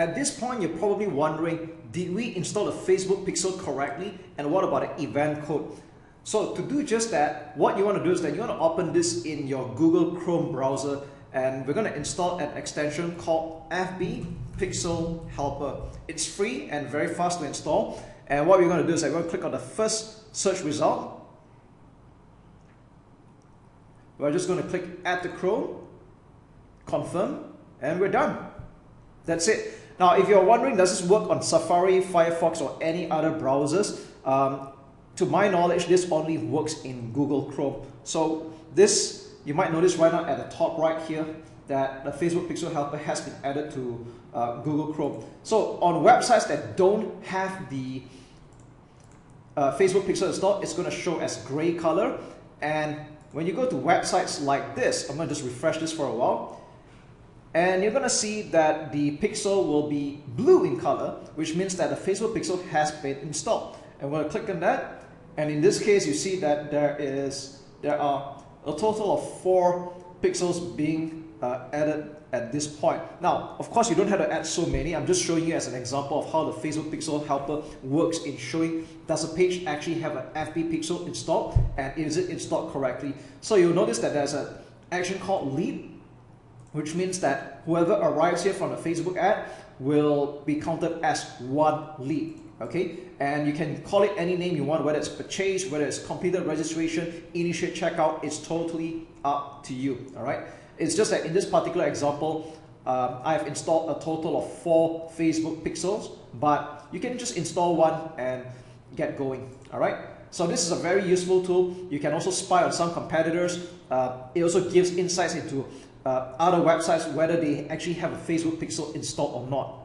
At this point, you're probably wondering, did we install the Facebook pixel correctly? And what about the event code? So to do just that, what you want to do is that you want to open this in your Google Chrome browser, and we're going to install an extension called FB Pixel Helper. It's free and very fast to install. And what we're going to do is that we're going to click on the first search result. We're just going to click Add to Chrome, confirm, and we're done. That's it. Now, if you're wondering, does this work on Safari, Firefox, or any other browsers? To my knowledge, this only works in Google Chrome. So this, you might notice right now at the top right here, that the Facebook Pixel Helper has been added to Google Chrome. So on websites that don't have the Facebook Pixel installed, it's going to show as gray color. And when you go to websites like this, I'm going to just refresh this for a while. And you're going to see that the pixel will be blue in color, which means that the Facebook Pixel has been installed. And we're going to click on that. And in this case, you see that there are a total of 4 pixels being added at this point. Now, of course, you don't have to add so many. I'm just showing you as an example of how the Facebook Pixel Helper works in showing, does a page actually have an FB pixel installed, and is it installed correctly? So you'll notice that there's an action called lead, which means that whoever arrives here from the Facebook ad will be counted as 1 lead. Okay, and you can call it any name you want, whether it's purchase, whether it's completed registration, initiate checkout, it's totally up to you. All right, it's just that in this particular example, I've installed a total of 4 Facebook pixels, but you can just install 1 and get going. All right, so this is a very useful tool. You can also spy on some competitors. It also gives insights into other websites, whether they actually have a Facebook pixel installed or not.